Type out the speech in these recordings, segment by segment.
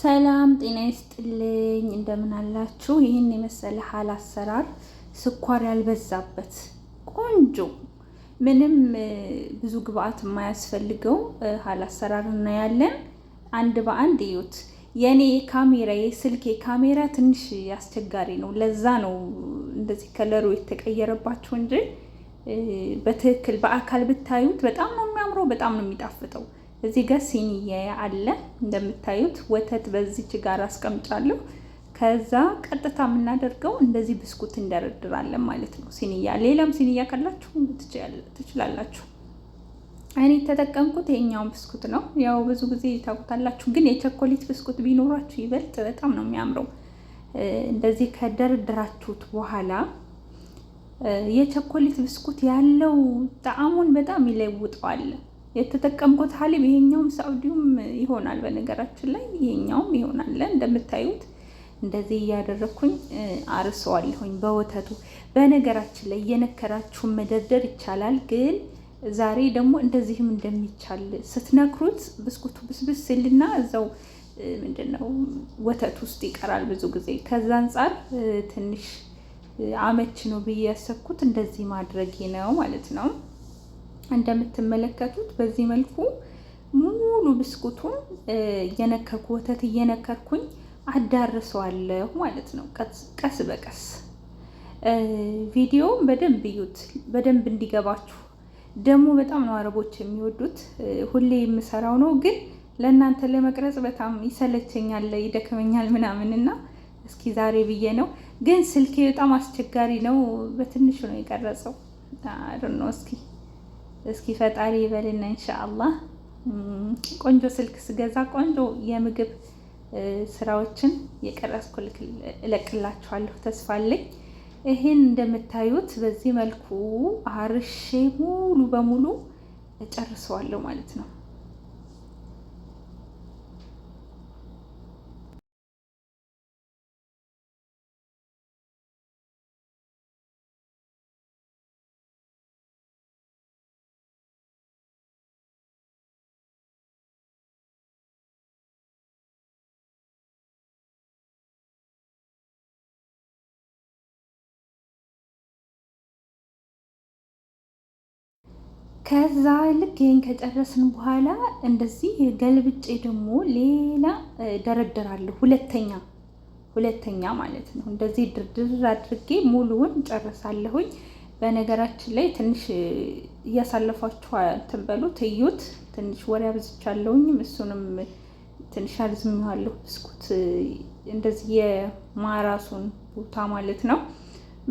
ሰላም ጤና ይስጥልኝ። እንደምን አላችሁ? ይህን የመሰለ ሀል አሰራር ስኳር ያልበዛበት ቆንጆ ምንም ብዙ ግብአት የማያስፈልገው ሀል አሰራር እናያለን። አንድ በአንድ እዩት። የኔ የስልኬ ካሜራ ትንሽ አስቸጋሪ ነው። ለዛ ነው እንደዚህ ከለሩ የተቀየረባችሁ እንጂ በትክክል በአካል ብታዩት በጣም ነው የሚያምረው፣ በጣም ነው የሚጣፍጠው። እዚህ ጋር ሲኒያ አለ እንደምታዩት፣ ወተት በዚች ጋር አስቀምጫለሁ። ከዛ ቀጥታ የምናደርገው እንደዚህ ብስኩት እንደረድራለን ማለት ነው። ሲኒያ ሌላም ሲኒያ ካላችሁ ትችላላችሁ። እኔ የተጠቀምኩት ይሄኛውን ብስኩት ነው። ያው ብዙ ጊዜ ታውቁታላችሁ፣ ግን የቸኮሌት ብስኩት ቢኖራችሁ ይበልጥ በጣም ነው የሚያምረው። እንደዚህ ከደረደራችሁት በኋላ የቸኮሌት ብስኩት ያለው ጣዕሙን በጣም ይለውጠዋል። የተጠቀምኩት ሀሊብ ይሄኛውም ሳውዲውም ይሆናል። በነገራችን ላይ ይሄኛውም ይሆናል። እንደምታዩት እንደዚህ እያደረኩኝ አርሰዋለሁኝ በወተቱ። በነገራችን ላይ እየነከራችሁ መደርደር ይቻላል፣ ግን ዛሬ ደግሞ እንደዚህም እንደሚቻል ስትነክሩት ብስኩቱ ብስብስ ሲልና እዛው ምንድነው ወተት ውስጥ ይቀራል ብዙ ጊዜ። ከዛ አንጻር ትንሽ አመች ነው ብዬ ያሰብኩት እንደዚህ ማድረጌ ነው ማለት ነው። እንደምትመለከቱት በዚህ መልኩ ሙሉ ብስኩቱን እየነከርኩ ወተት እየነከርኩኝ አዳርሰዋለሁ ማለት ነው። ቀስ በቀስ ቪዲዮውን በደንብ እዩት፣ በደንብ እንዲገባችሁ። ደግሞ በጣም ነው አረቦች የሚወዱት። ሁሌ የምሰራው ነው፣ ግን ለእናንተ ለመቅረጽ በጣም ይሰለቸኛል፣ ይደክመኛል ምናምንና እስኪ ዛሬ ብዬ ነው። ግን ስልኬ በጣም አስቸጋሪ ነው፣ በትንሹ ነው የቀረጸው። ነው እስኪ ፈጣሪ ይበልና ኢንሻአላህ ቆንጆ ስልክ ስገዛ ቆንጆ የምግብ ስራዎችን የቀረጽኩ እለቅላችኋለሁ፣ ተስፋ አለኝ። ይሄን እንደምታዩት በዚህ መልኩ አርሼ ሙሉ በሙሉ እጨርሰዋለሁ ማለት ነው። ከዛ ልክ ይሄን ከጨረስን በኋላ እንደዚህ ገልብጬ ደግሞ ሌላ ደረደራለሁ። ሁለተኛ ማለት ነው። እንደዚህ ድርድር አድርጌ ሙሉውን ጨርሳለሁኝ። በነገራችን ላይ ትንሽ እያሳለፋችሁ እንትን በሉት እዩት። ትንሽ ወሬ አብዝቻለሁኝም፣ እሱንም ትንሽ አርዝሜዋለሁ። ብስኩት እንደዚህ የማራሱን ቦታ ማለት ነው።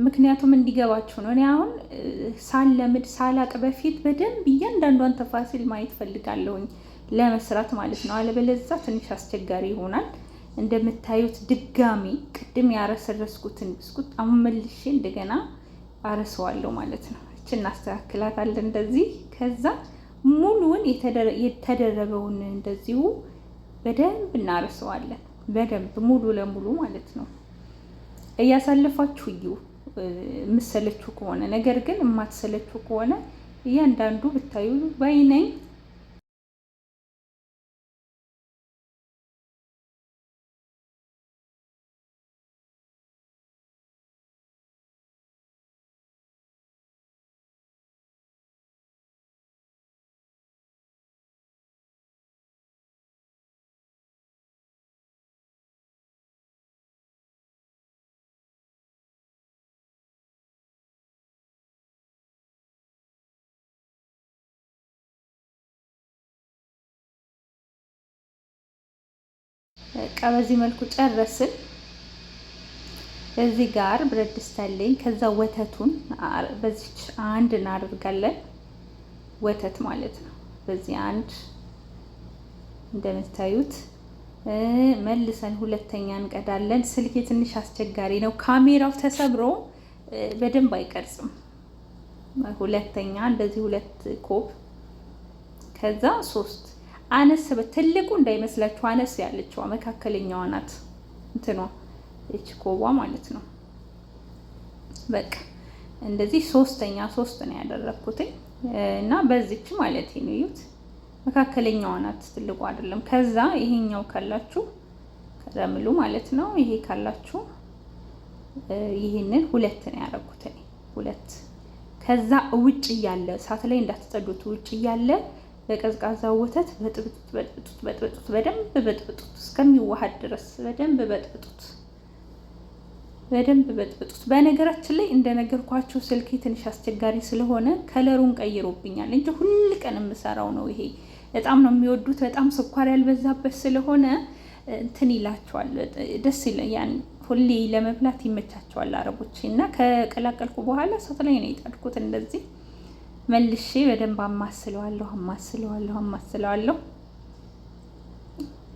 ምክንያቱም እንዲገባችሁ ነው። እኔ አሁን ሳላቅ በፊት በደንብ እያንዳንዷን ተፋሲል ማየት ፈልጋለሁኝ ለመስራት ማለት ነው። አለበለዚያ ትንሽ አስቸጋሪ ይሆናል። እንደምታዩት ድጋሚ ቅድም ያረሰረስኩትን ብስኩት አሁን መልሼ እንደገና አረሰዋለሁ ማለት ነው። እቺ እናስተካክላታለን እንደዚህ። ከዛ ሙሉውን የተደረበውን እንደዚሁ በደንብ እናረሰዋለን። በደንብ ሙሉ ለሙሉ ማለት ነው። እያሳለፋችሁ እዩ የምትሰለችው ከሆነ። ነገር ግን የማትሰለችው ከሆነ እያንዳንዱ ብታዩ ባይነኝ። በዚህ መልኩ ጨረስን። እዚህ ጋር ብረት ድስት አለኝ። ከዛ ወተቱን በዚች አንድ እናደርጋለን። ወተት ማለት ነው። በዚህ አንድ እንደምታዩት መልሰን ሁለተኛ እንቀዳለን። ስልኬ ትንሽ አስቸጋሪ ነው፣ ካሜራው ተሰብሮ በደንብ አይቀርጽም። ሁለተኛ እንደዚህ 2 ኮብ፣ ከዛ 3 አነስ ትልቁ እንዳይመስላችሁ፣ አነስ ያለችዋ መካከለኛዋ ናት እንትኗ እቺ ኮቧ ማለት ነው። በቃ እንደዚህ 3 ነው ያደረኩት እና በዚች ማለት ነው። እዩት፣ መካከለኛዋ ናት፣ ትልቁ አይደለም። ከዛ ይሄኛው ካላችሁ ከረምሉ ማለት ነው። ይሄ ካላችሁ ይሄንን 2 ነው ያደረኩት እኔ 2። ከዛ ውጭ እያለ እሳት ላይ እንዳትጠዱት፣ ውጭ እያለ በቀዝቃዛ ወተት በጥብጡት በደንብ በጥብጡት እስከሚዋሃድ ድረስ በደንብ በጥብጡት። በነገራችን ላይ እንደነገርኳችሁ ስልኬ ትንሽ አስቸጋሪ ስለሆነ ከለሩን ቀይሮብኛል እንጂ ሁል ቀን የምሰራው ነው ይሄ። በጣም ነው የሚወዱት። በጣም ስኳር ያልበዛበት ስለሆነ እንትን ይላቸዋል፣ ደስ ይላል። ያን ሁሌ ለመብላት ይመቻቸዋል አረቦች። እና ከቀላቀልኩ በኋላ እሳት ላይ ነው የጣድኩት። እንደዚህ መልሼ በደንብ አማስለዋለሁ።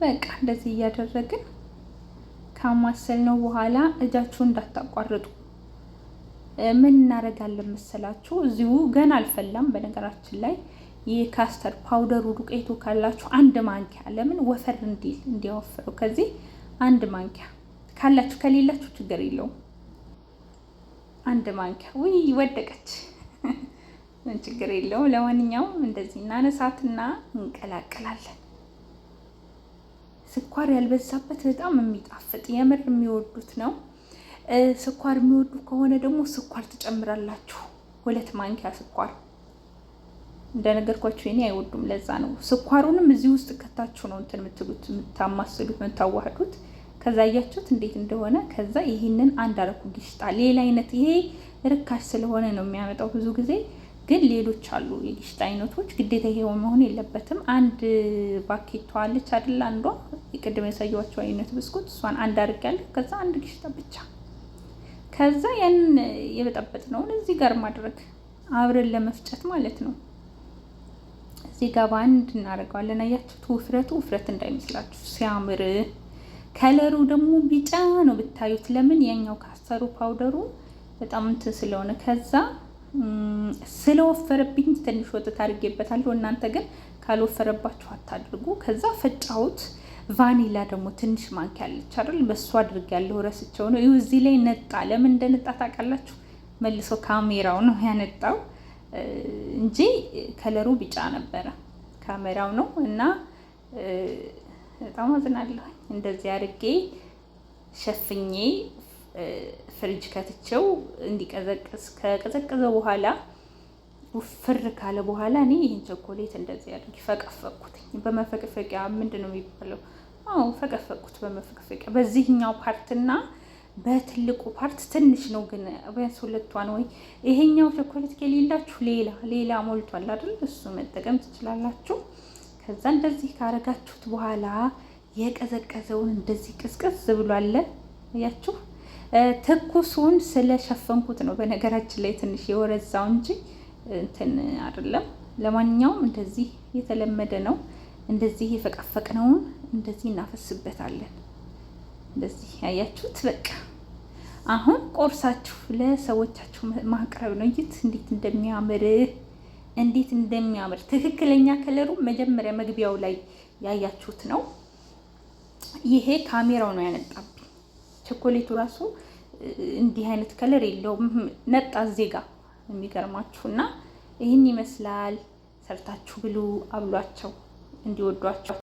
በቃ እንደዚህ እያደረግን ካማሰልነው በኋላ እጃችሁ እንዳታቋርጡ ምን እናደርጋለን መሰላችሁ? እዚሁ ገና አልፈላም። በነገራችን ላይ የካስተር ፓውደሩ ዱቄቱ ካላችሁ 1 ማንኪያ፣ ለምን ወፈር እንዲያወፍረው ከዚህ 1 ማንኪያ ካላችሁ፣ ከሌላችሁ ችግር የለውም። 1 ማንኪያ። ውይ ወደቀች፣ ምን ችግር የለውም። ለማንኛውም እንደዚህ እናነሳትና እንቀላቀላለን። ስኳር ያልበዛበት በጣም የሚጣፍጥ የምር የሚወዱት ነው። ስኳር የሚወዱ ከሆነ ደግሞ ስኳር ትጨምራላችሁ። 2 ማንኪያ ስኳር። እንደነገርኳችሁ እኔ አይወዱም፣ ለዛ ነው። ስኳሩንም እዚህ ውስጥ ከታችሁ ነው እንትን የምትሉት፣ የምታማስሉት፣ የምታዋህዱት። ከዛ አያችሁት እንዴት እንደሆነ። ከዛ ይሄንን አንድ አረኩ ጊሽጣ። ሌላ አይነት ይሄ ርካሽ ስለሆነ ነው የሚያመጣው ብዙ ጊዜ፣ ግን ሌሎች አሉ የጊሽጣ አይነቶች። ግዴታ ይሄው መሆን የለበትም። አንድ ባኬቷ አለች አይደል? አንዷ የቅድም ያሳየኋቸው አይነት ብስኩት፣ እሷን አንድ አድርጋለሁ። ከዛ አንድ ጊሽጣ ብቻ። ከዛ ያንን የበጠበጥነውን እዚህ ጋር ማድረግ አብረን ለመፍጨት ማለት ነው። እዚህ ጋር በአንድ እናደርገዋለን። አያችሁት? ውፍረት እንዳይመስላችሁ ሲያምር። ከለሩ ደግሞ ቢጫ ነው ብታዩት። ለምን? ያኛው ካስተሩ ፓውደሩ በጣም እንትን ስለሆነ። ከዛ ስለወፈረብኝ ትንሽ ወተት አድርጌበታለሁ። እናንተ ግን ካልወፈረባችሁ አታድርጉ። ከዛ ፈጫሁት። ቫኒላ ደግሞ ትንሽ ማንኪያ አለች አይደል? በሱ አድርጌያለሁ። ረስቸው ነው። ይኸው እዚህ ላይ ነጣ። ለምን እንደነጣ ታውቃላችሁ? መልሶ ካሜራው ነው ያነጣው እንጂ ከለሩ ቢጫ ነበረ። ካሜራው ነው። እና በጣም አዝናለሁ። እንደዚህ አድርጌ ሸፍኜ ፍሪጅ ከትቼው እንዲቀዘቅዝ፣ ከቀዘቀዘ በኋላ ውፍር ካለ በኋላ እኔ ይሄን ቸኮሌት እንደዚህ አድርጌ ፈቀፈቅኩት። በመፈቅፈቂያ ምንድነው የሚባለው? አዎ ፈቀፈቅኩት በመፈቅፈቂያ። በዚህኛው ፓርትና በትልቁ ፓርት ትንሽ ነው፣ ግን ቢያንስ 2ቷን ወይ ይሄኛው ቸኮሌት ከሌላችሁ ሌላ ሞልቷል አይደል? እሱ መጠቀም ትችላላችሁ። ከዛ እንደዚህ ካረጋችሁት በኋላ የቀዘቀዘውን እንደዚህ ቅዝቅዝ ብሏል። ያያችሁ ትኩሱን ስለሸፈንኩት ነው በነገራችን ላይ ትንሽ የወረዛው እንጂ እንትን አይደለም። ለማንኛውም እንደዚህ የተለመደ ነው። እንደዚህ የፈቀፈቅነውን እንደዚህ እናፈስበታለን። እንደዚህ ያያችሁት። በቃ አሁን ቆርሳችሁ ለሰዎቻችሁ ማቅረብ ነው። እንዴት እንደሚያምር ትክክለኛ ከለሩ መጀመሪያ መግቢያው ላይ ያያችሁት ነው። ይሄ ካሜራው ነው ያነጣብኝ። ቸኮሌቱ ራሱ እንዲህ አይነት ከለር የለውም፣ ነጣ ዜጋ የሚገርማችሁና ይህን ይመስላል። ሰርታችሁ ብሉ፣ አብሏቸው እንዲወዷቸው።